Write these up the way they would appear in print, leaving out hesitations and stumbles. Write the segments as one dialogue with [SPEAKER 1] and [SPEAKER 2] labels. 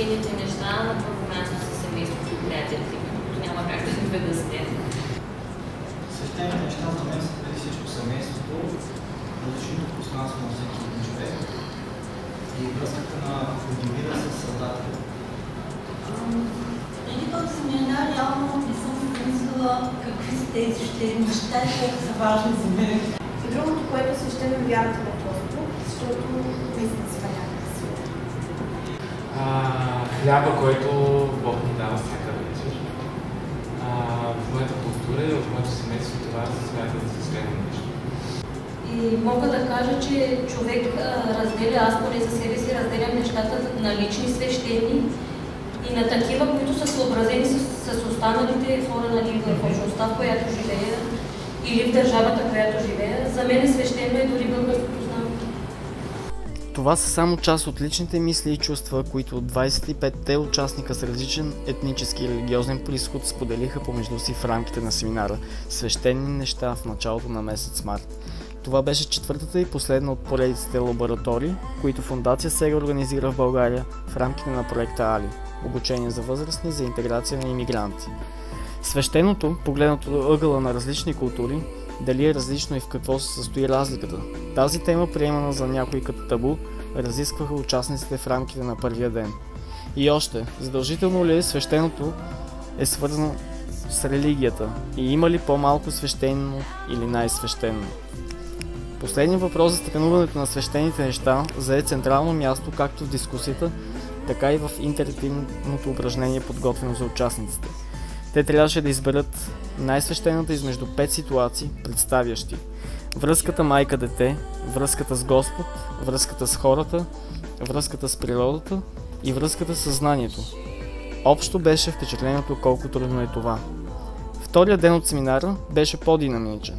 [SPEAKER 1] свещените неща на първо място са семейството и приятелите, които няма как да доведа с тях.
[SPEAKER 2] Свещените неща за мен са преди всичко семейството, различното пространство на всеки един човек и връзката на индивида с Създателя.
[SPEAKER 3] Преди този семинар реално не съм помислила какви са тези свещени неща и колко са важни за мен.
[SPEAKER 4] И другото, което е свещено е вярата в Господ, защото наистина си вярата си.
[SPEAKER 5] Хляба, който Бог ни дава всяка вечер. В моята култура и в моето семейство това се смята за свещено нещо.
[SPEAKER 3] И мога да кажа, че човек разделя, аз поне за себе си разделям нещата на лични свещени и на такива, които са съобразени с останалите хора, нали, в общността, в която живея или в държавата, в която живея. За мен свещено е дори българското знаме.
[SPEAKER 6] Това са само част от личните мисли и чувства, които 25-те участника с различен етнически и религиозен произход споделиха помежду си в рамките на семинара "Свещени неща" в началото на месец март. Това беше четвъртата и последна от поредиците лаборатории, които Фондация СЕГА организира в България в рамките на проекта АЛИ – обучение за възрастни за интеграция на имигранти. Свещеното, погледнато до ъгъла на различни култури, дали е различно и в какво се състои разликата. Тази тема, приемана за някой като табу, разискваха участниците в рамките на първия ден. И още, задължително ли е свещеното е свързано с религията и има ли по-малко свещено или най-свещено? Последният въпрос за странуването на свещените неща зае централно място както в дискусията, така и в интерактивното упражнение, подготвено за участниците. Те трябваше да изберат най-свещената измежду 5 ситуации, представящи връзката майка-дете, връзката с Господ, връзката с хората, връзката с природата и връзката с знанието. Общо беше впечатлението колко трудно е това. Вторият ден от семинара беше по-динамичен.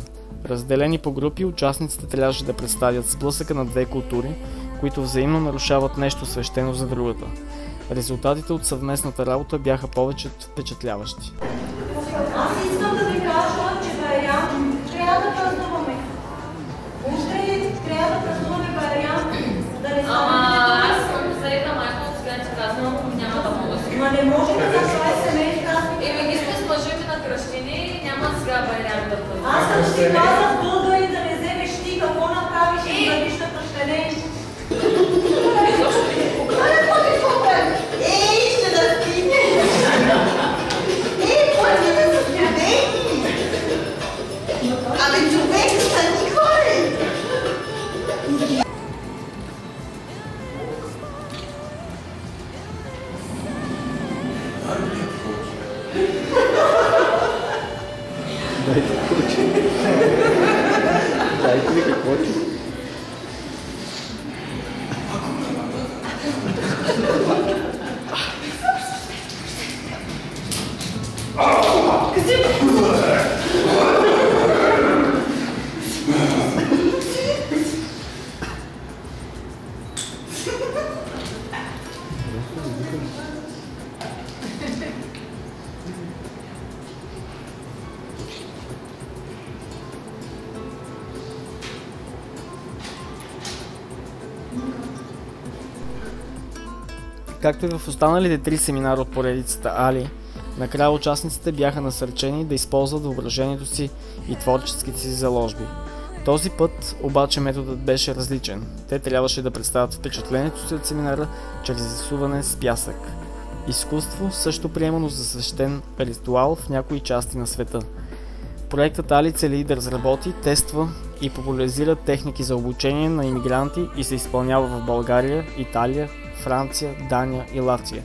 [SPEAKER 6] Разделени по групи, участниците трябваше да представят сблъсъка на две култури, които взаимно нарушават нещо свещено за другата. Резултатите от съвместната работа бяха повече впечатляващи.
[SPEAKER 3] Аз искам да ви кажа, че Байрам трябва да празнуваме. Утре трябва да празнуваме Байрам, да не стане.
[SPEAKER 1] Аз съм заета майка, от сега че казвам, няма да мога сега.
[SPEAKER 3] Ма не може да направи семейка.
[SPEAKER 1] Ги сме с мъжите на кръщини, няма сега Байрам да празнуваме.
[SPEAKER 3] Аз съм ще казах българи да не вземеш ти, какво направиш и да виж на кръщене. Ще да стигне!
[SPEAKER 4] Пътите са студени! Абе, човек, стани горе!
[SPEAKER 6] Дайте ми какво ти? Както и в останалите 3 семинара от поредицата АЛИ, накрая участниците бяха насърчени да използват въображението си и творческите си заложби. Този път обаче методът беше различен. Те трябваше да представят впечатлението си от семинара чрез рисуване с пясък. Изкуство, също приемано за свещен ритуал в някои части на света. Проектът АЛИ цели да разработи, тества и популяризира техники за обучение на имигранти и се изпълнява в България, Италия, Франция, Дания и Латвия.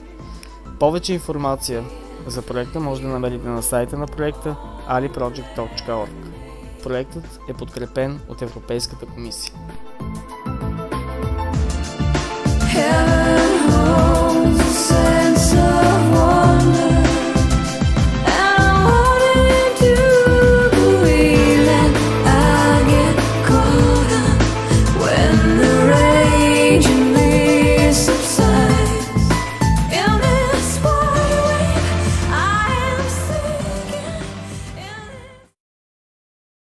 [SPEAKER 6] Повече информация за проекта може да намерите на сайта на проекта aliproject.org. Проектът е подкрепен от Европейската комисия.